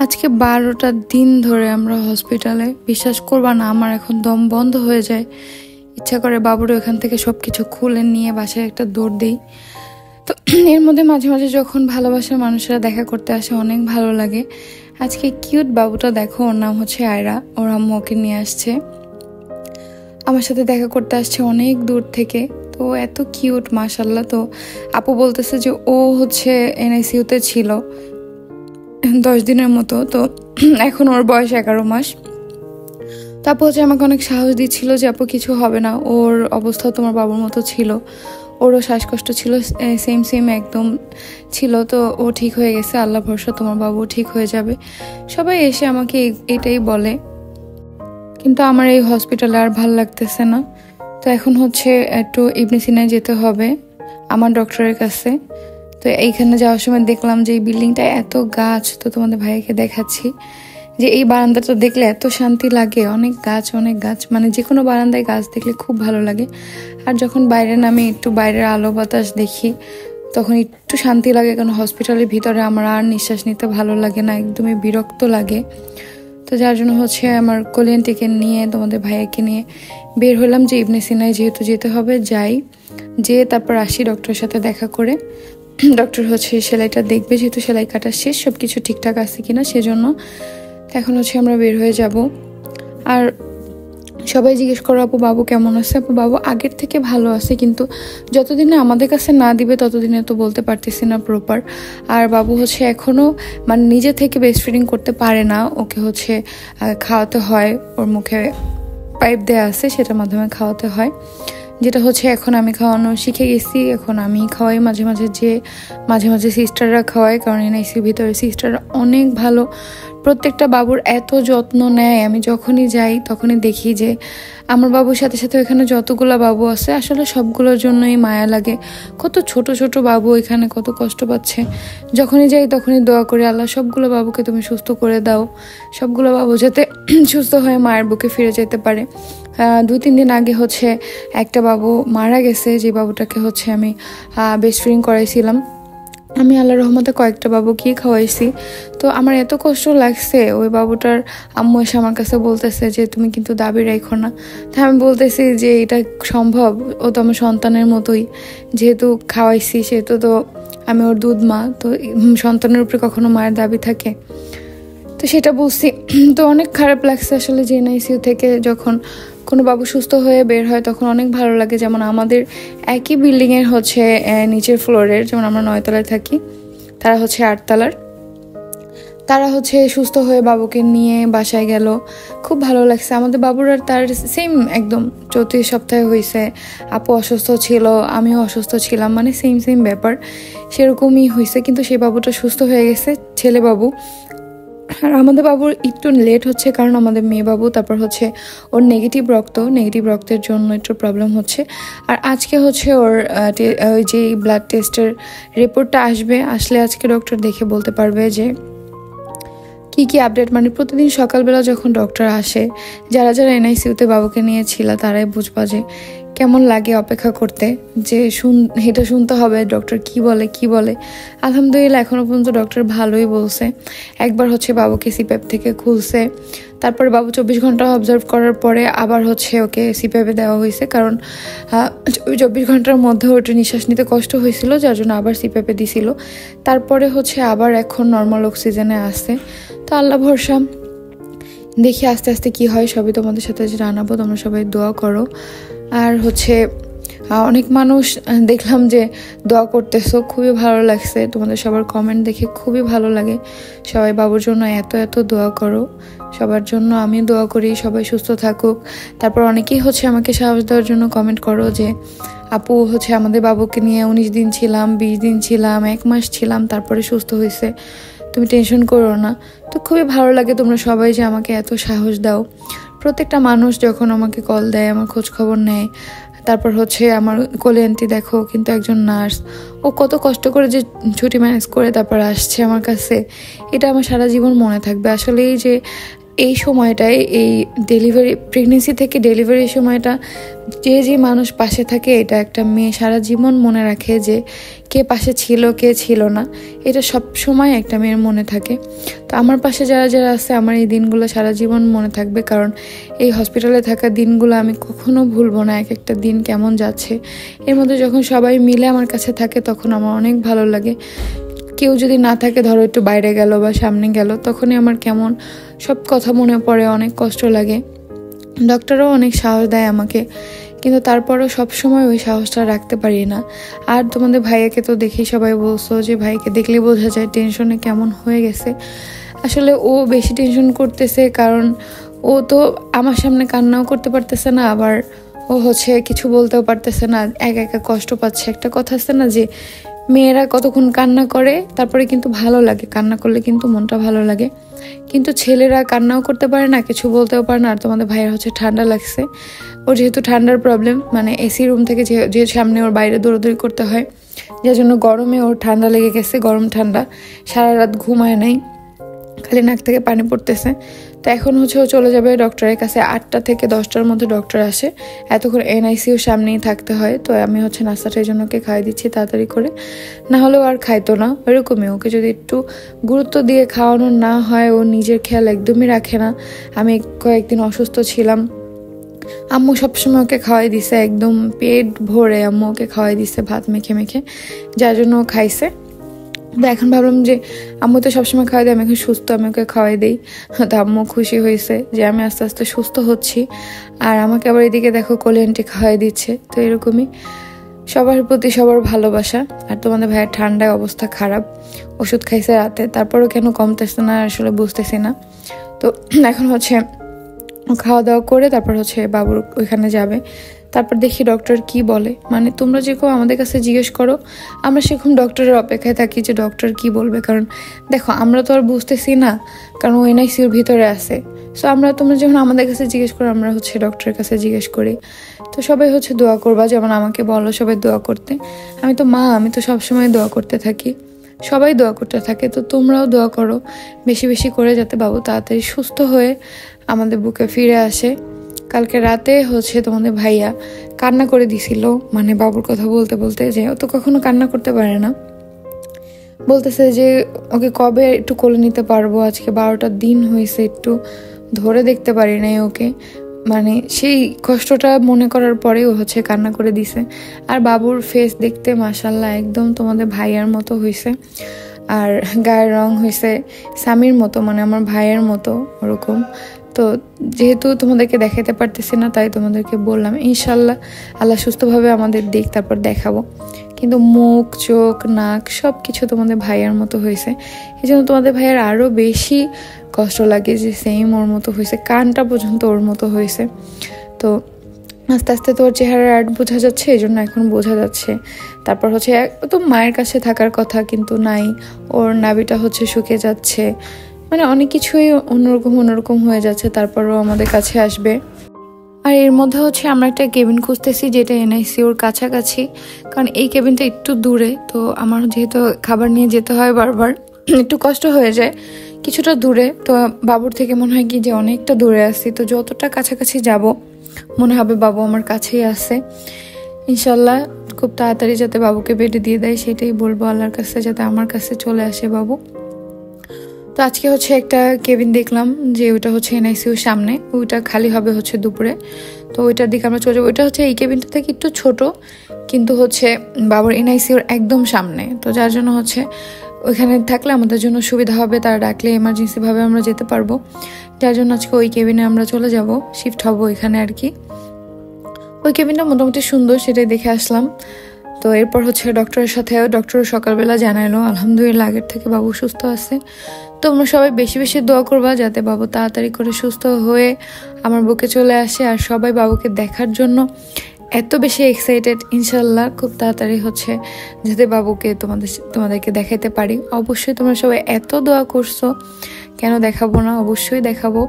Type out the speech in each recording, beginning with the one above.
আজকে 12টা দিন ধরে আমরা হসপিটালে। বিশ্বাস করবা না, আমার এখন দম বন্ধ হয়ে যায়। ইচ্ছা করে বাবুর ওখান থেকে সবকিছু খুলে নিয়ে বাসায় একটা দৌড় দিই। তো এর মধ্যে মাঝে মাঝে যখন ভালোবাসার মানুষরা দেখা করতে আসে অনেক ভালো লাগে। আজকে কিউট বাবুটা দেখো, ওর নাম হচ্ছে আয়রা। ওর আম্মু ওকে নিয়ে আসছে, আমার সাথে দেখা করতে আসছে অনেক দূর থেকে। তো এত কিউট মাশাল্লাহ। তো আপু বলতেছে যে ও হচ্ছে এনআইসিউতে ছিল 10 দিনের মতো। তো এখন ওর বয়স 11 মাস। তারপর হচ্ছে আমাকে অনেক সাহস দিচ্ছিল যে আপু কিছু হবে না, ওর অবস্থাও তোমার বাবুর মতো ছিল, ওরও শ্বাসকষ্ট ছিল, সেম একদম ছিল। তো ও ঠিক হয়ে গেছে, আল্লাহ ভরসা, তোমার বাবু ঠিক হয়ে যাবে। সবাই এসে আমাকে এটাই বলে, কিন্তু আমার এই হসপিটালে আর ভাল লাগতেছে না। তো এখন হচ্ছে একটু ইবনে সিনায় যেতে হবে আমার ডক্টরের কাছে। তো এইখানে যাওয়ার সময় দেখলাম যে এই বিল্ডিংটা এত গাছ। তো তোমাদের ভাইকে দেখাচ্ছি যে এই বারান্দাটা দেখলে এত শান্তি লাগে। অনেক গাছ, মানে যে কোনো বারান্দায় গাছ দেখলে খুব ভালো লাগে। আর যখন বাইরে নামি একটু বাইরের আলো বাতাস দেখি তখন একটু শান্তি লাগে, কারণ হসপিটালের ভিতরে আমার আর নিঃশ্বাস নিতে ভালো লাগে না, একদমই বিরক্ত লাগে। তো যার জন্য হচ্ছে আমার কোলিয়ানটিকে নিয়ে তোমাদের ভাইয়াকে নিয়ে বের হলাম যে ইবনে সিনায় যেহেতু যেতে হবে, যাই, যেয়ে তারপর আসি ডক্টরের সাথে দেখা করে। ডক্টর হচ্ছে সেলাইটা দেখবে, যেহেতু সেলাই কাটা শেষ, সব কিছু ঠিকঠাক আছে কিনা সেজন্য। এখন হচ্ছে আমরা বের হয়ে যাব। আর সবাই জিজ্ঞেস করো আপু বাবু কেমন আছে। আপু বাবু আগের থেকে ভালো আছে, কিন্তু যতদিনে আমাদের কাছে না দিবে ততদিনে তো বলতে পারতেছি না প্রপার। আর বাবু হচ্ছে এখনো মানে নিজে থেকে ব্রেস্ট ফিডিং করতে পারে না, ওকে হচ্ছে খাওয়াতে হয়, ওর মুখে পাইপ দেওয়া আছে, সেটার মাধ্যমে খাওয়াতে হয়। যেটা হচ্ছে এখন আমি খাওয়ানো শিখে গেছি, এখন আমি খাওয়াই মাঝে মাঝে সিস্টাররা খাওয়ায়, কারণ এনআইসির ভিতরে সিস্টাররা অনেক ভালো, প্রত্যেকটা বাবুর এত যত্ন নেয়। আমি যখনই যাই তখনই দেখি যে আমার বাবুর সাথে সাথে ওইখানে যতগুলো বাবু আছে আসলে সবগুলোর জন্যই মায়া লাগে। কত ছোট বাবু এখানে কত কষ্ট পাচ্ছে। যখনই যাই তখনই দোয়া করি, আল্লাহ সবগুলো বাবুকে তুমি সুস্থ করে দাও, সবগুলো বাবু যাতে সুস্থ হয়ে মায়ের বুকে ফিরে যেতে পারে। 2-3 দিন আগে হচ্ছে একটা বাবু মারা গেছে, যে বাবুটাকে হচ্ছে আমি ব্রেস্ট ফিডিং করাইছিলাম। আমি আল্লাহর রহমতে কয়েকটা বাবুকেই খাওয়াইছি। তো আমার এত কষ্ট লাগছে, ওই বাবুটার আম্মু এসে আমার কাছে বলতেছে যে তুমি কিন্তু দাবি রাখো না। তাই আমি বলতেছি যে এটা সম্ভব, ও তো আমার সন্তানের মতোই, যেহেতু খাওয়াইছি সেহেতু তো আমি ওর দুধ মা, তো সন্তানের উপরে কখনো মায়ের দাবি থাকে? তো সেটা বলছি। তো অনেক খারাপ লাগছে আসলে যে এনআইসিইউ থেকে যখন কোনো বাবু সুস্থ হয়ে বের হয় তখন অনেক ভালো লাগে। যেমন আমাদের একই বিল্ডিংয়ের হচ্ছে নিচের ফ্লোরের, যেমন আমরা 9 তলায় থাকি, তারা হচ্ছে 8 তলার, তারা হচ্ছে সুস্থ হয়ে বাবুকে নিয়ে বাসায় গেল। খুব ভালো লাগছে। আমাদের বাবুর আর তার সেম একদম 34 সপ্তাহে হয়েছে। আপু অসুস্থ ছিল, আমিও অসুস্থ ছিলাম, মানে সেম ব্যাপার, সেরকমই হয়েছে। কিন্তু সেই বাবুটা সুস্থ হয়ে গেছে, ছেলে বাবু। আর আমাদের বাবুর একটু লেট হচ্ছে, কারণ আমাদের মেয়ে বাবু, তারপর হচ্ছে ওর নেগেটিভ রক্তের জন্য একটু প্রবলেম হচ্ছে। আর আজকে হচ্ছে ওর ওই যে ব্লাড টেস্টের রিপোর্টটা আসলে আজকে ডক্টর দেখে বলতে পারবে যে কি আপডেট। মানে প্রতিদিন সকালবেলা যখন ডক্টর আসে, যারা এনআইসিইউতে বাবুকে নিয়েছিল তারাই বুঝবা যে কেমন লাগে অপেক্ষা করতে, যে এটা শুনতে হবে ডক্টর কি বলে। আলহামদুলিল্লাহ এখনো পর্যন্ত ডক্টর ভালোই বলছে। একবার হচ্ছে বাবুকে সিপ্যাপ থেকে খুলছে, তারপরে বাবু 24 ঘন্টা অবজার্ভ করার পরে আবার হচ্ছে ওকে সিপ্যাপে দেওয়া হয়েছে, কারণ 24 ঘন্টার মধ্যে ওটা নিঃশ্বাস নিতে কষ্ট হয়েছিল, যার জন্য আবার সিপ্যাপে দিছিল। তারপরে হচ্ছে আবার এখন নর্মাল অক্সিজেনে আসছে। তো আল্লাহ ভরসা, দেখি আস্তে আস্তে কি হয়, সবই তোমাদের সাথে জানাবো। তোমরা সবাই দোয়া করো। আর হচ্ছে অনেক মানুষ দেখলাম যে দোয়া করতেছো, খুবই ভালো লাগছে। তোমাদের সবার কমেন্ট দেখে খুবই ভালো লাগে। সবাই বাবুর জন্য এত দোয়া করো, সবার জন্য আমি দোয়া করি, সবাই সুস্থ থাকুক। তারপর অনেকেই হচ্ছে আমাকে সাহস দেওয়ার জন্য কমেন্ট করো যে আপু হচ্ছে আমাদের বাবুকে নিয়ে 19 দিন ছিলাম, 20 দিন ছিলাম, 1 মাস ছিলাম, তারপরে সুস্থ হয়েছে, তুমি টেনশন করো না। তো খুবই ভালো লাগে তোমরা সবাই যে আমাকে এত সাহস দাও। প্রত্যেকটা মানুষ যখন আমাকে কল দেয়, আমার খোঁজ খবর নেয়। তারপর হচ্ছে আমার কোলে আন্টি দেখো, কিন্তু একজন নার্স, ও কত কষ্ট করে যে ছুটি ম্যানেজ করে তারপর আসছে আমার কাছে, এটা আমার সারা জীবন মনে থাকবে। আসলে এই যে এই সময়টায় এই প্রেগনেন্সি থেকে ডেলিভারির সময়টা যে মানুষ পাশে থাকে, এটা একটা মেয়ে সারা জীবন মনে রাখে যে কে পাশে ছিল কে ছিল না, এটা সব সময় একটা মেয়ের মনে থাকে। তো আমার পাশে যারা যারা আছে, আমার এই দিনগুলো সারা জীবন মনে থাকবে, কারণ এই হসপিটালে থাকা দিনগুলো আমি কখনো ভুলবো না। এক একটা দিন কেমন যাচ্ছে, এর মধ্যে যখন সবাই মিলে আমার কাছে থাকে তখন আমার অনেক ভালো লাগে। কেউ যদি না থাকে, ধরো একটু বাইরে গেল বা সামনে গেল, তখনই আমার কেমন সব কথা মনে পড়ে, অনেক কষ্ট লাগে। ডক্টরও অনেক সাহস দেয় আমাকে, কিন্তু তারপরও সবসময় ওই সাহসটা রাখতে পারি না। আর তোমাদের ভাইয়াকে তো দেখেই সবাই বলছো যে ভাইকে দেখলে বোঝা যায় টেনশনে কেমন হয়ে গেছে। আসলে ও বেশি টেনশন করতেছে, কারণ ও তো আমার সামনে কান্নাও করতে পারতেছে না, আবার ও কিছু বলতেও পারতেছে না, একা একা কষ্ট পাচ্ছে। একটা কথা আছে না যে মেয়েরা কতক্ষণ কান্না করে তারপরে কিন্তু ভালো লাগে, কান্না করলে কিন্তু মনটা ভালো লাগে। কিন্তু ছেলেরা কান্নাও করতে পারে না, কিছু বলতেও পারে না। আর তোমাদের ভাইয়ের ঠান্ডা লাগছে, ওর যেহেতু ঠান্ডার প্রবলেম, মানে এসি রুম থেকে যে সামনে ওর বাইরে দৌড়াদৌড়ি করতে হয়, যার জন্য গরমে ওর ঠান্ডা লেগে গেছে, গরম ঠান্ডা, সারা রাত ঘুমায় নাই, খালি নাক থেকে পানি পড়তেছে। তো এখন ও চলে যাবে ডক্টরের কাছে, 8টা থেকে 10টার মধ্যে ডক্টর আসে, এতক্ষণ NICUর সামনেই থাকতে হয়। তো আমি নাস্তাটা এই জন্য ওকে খাই দিচ্ছি তাড়াতাড়ি করে, না হলেও আর খাইতো না। ওইরকমই, ওকে যদি একটু গুরুত্ব দিয়ে খাওয়ানো না হয়, ও নিজের খেয়াল একদমই রাখে না। আমি কয়েকদিন অসুস্থ ছিলাম, আম্মু সবসময় ওকে খাওয়াই দিছে, একদম পেট ভরে আম্মু ওকে খাওয়াই দিছে ভাত মেখে মেখে, যার জন্য ও খাইছে। তো এখন ভাবলাম যে আম্মু তো সবসময় খাওয়াই দেয়, আমি এখন সুস্থ, আমি ওকে খাওয়াই দিই। তো আম্মু খুশি হয়েছে যে আমি আস্তে আস্তে সুস্থ হচ্ছি, আর আমাকে আবার এদিকে দেখো কোলে আন্টি খাওয়াই দিচ্ছে। তো এরকমই সবার প্রতি সবার ভালোবাসা। আর তোমাদের ভাইয়ের ঠান্ডায় অবস্থা খারাপ, ওষুধ খাইছে রাতে, তারপরও কেন কমতেছে না আসলে বুঝতেছি না। তো এখন খাওয়া দাওয়া করে তারপর বাবুর ওইখানে যাবে, তারপর দেখি ডক্টর কি বলে। মানে তোমরা যেরকম আমাদের কাছে জিজ্ঞেস করো, আমরা সেরকম ডক্টরের অপেক্ষায় থাকি যে ডক্টর কি বলবে। কারণ দেখো আমরা তো আর বুঝতেছি না, কারণ ও NICUর ভিতরে আছে। সো তোমরা যখন আমাদের কাছে জিজ্ঞেস করো, আমরা ডক্টরের কাছে জিজ্ঞেস করি। তো সবাই দোয়া করবা, যেমন আমাকে বলো সবাই দোয়া করতে। আমি তো মা, আমি তো সবসময় দোয়া করতে থাকি, সবাই দোয়া করতে থাকে। তো তোমরাও দোয়া করো বেশি বেশি করে, যাতে বাবু তাড়াতাড়ি সুস্থ হয়ে আমাদের বুকে ফিরে আসে। কালকে রাতে তোমাদের ভাইয়া কান্না করে দিছিল, মানে বাবুর কথা বলতে বলতে, যে ও তো কখনো কান্না করতে পারে না, বলতেছে যে ওকে কবে একটু কোলে নিতে পারবো, আজকে 12টা দিন হয়েছে, একটু ধরে দেখতে পারি নাই ওকে। মানে সেই কষ্টটা মনে করার পরে ও কান্না করে দিছে। আর বাবুর ফেস দেখতে মাশাল্লাহ একদম তোমাদের ভাইয়ার মতো হয়েছে, আর গায়ের রং হয়েছে স্বামীর মতো, মানে আমার ভাইয়ের মতো ওরকম। তো যেহেতু তোমাদেরকে দেখাতে পারতেছি না, তাই তোমাদেরকে বললাম, ইনশাল্লাহ আল্লাহ সুস্থভাবে আমাদের দিক, তারপর দেখাবো। কিন্তু মুখ, চোখ, নাক সব কিছু তোমাদের ভাইয়ের মতো হয়েছে, এই জন্য তোমাদের ভাইয়ের আরও বেশি কষ্ট লাগে যে সেম ওর মতো হয়েছে, কানটা পর্যন্ত ওর মতো হয়েছে। তো আস্তে আস্তে তোর চেহারা আর্ট বোঝা যাচ্ছে, এই জন্য এখন বোঝা যাচ্ছে। তারপর তো মায়ের কাছে থাকার কথা, কিন্তু নাই, ওর নাভিটা শুকিয়ে যাচ্ছে, মানে অনেক কিছুই অন্যরকম হয়ে যাচ্ছে। তারপরও আমাদের কাছে আসবে। আর এর মধ্যে আমরা একটা কেবিন খুঁজতেছি যেটা NICUর কাছাকাছি, কারণ এই কেবিনটা একটু দূরে। তো আমার যেহেতু খাবার নিয়ে যেতে হয় বারবার, একটু কষ্ট হয়ে যায়, কিছুটা দূরে। তো বাবুর থেকে মনে হয় কি যে অনেকটা দূরে আছি, তো যতটা কাছাকাছি যাব মনে হবে বাবু আমার কাছেই আছে। ইনশাল্লাহ খুব তাড়াতাড়ি যাতে বাবুকে বেডে দিয়ে দেয়, সেটাই বলবো আল্লাহর কাছে, যাতে আমার কাছে চলে আসে বাবু। তো আজকে একটা কেবিন দেখলাম যে ওইটা NICUর সামনে, ওইটা খালি হবে দুপুরে। তো ওইটার দিকে আমরা চলে যাবো। ওইটা এই কেবিনটা থেকে একটু ছোট, কিন্তু বাবুর NICUর একদম সামনে। তো যার জন্য ওইখানে থাকলে আমাদের জন্য সুবিধা হবে, তারা ডাকলে এমার্জেন্সি ভাবে আমরা যেতে পারবো। যার জন্য আজকে ওই কেবিনে আমরা চলে যাব, শিফট হব ওইখানে আর কি। ওই কেবিনটা মোটামুটি সুন্দর, সেটাই দেখে আসলাম। তো এরপর ডক্টরের সাথে, ডক্টর সকালবেলা জানাইলো আলহামদুলিল্লাহ আগের থেকে বাবু সুস্থ আছে। তোমরা সবাই বেশি বেশি দোয়া করবা যাতে বাবু তাড়াতাড়ি করে সুস্থ হয়ে আমার বুকে চলে আসে। আর সবাই বাবুকে দেখার জন্য এত বেশি এক্সাইটেড, ইনশাল্লাহ খুব তাড়াতাড়ি যাতে বাবুকে তোমাদেরকে দেখাতে পারি। অবশ্যই তোমরা সবাই এত দোয়া করছো, কেন দেখাবো না, অবশ্যই দেখাবো।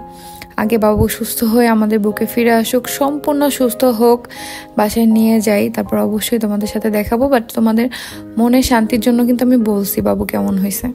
আগে বাবু সুস্থ হয়ে আমাদের বুকে ফিরে আসুক, সম্পূর্ণ সুস্থ হোক, বাসায় নিয়ে যাই, তারপর অবশ্যই তোমাদের সাথে দেখাবো। বাট তোমাদের মনে শান্তির জন্য কিন্তু আমি বলছি বাবু কেমন হয়েছে।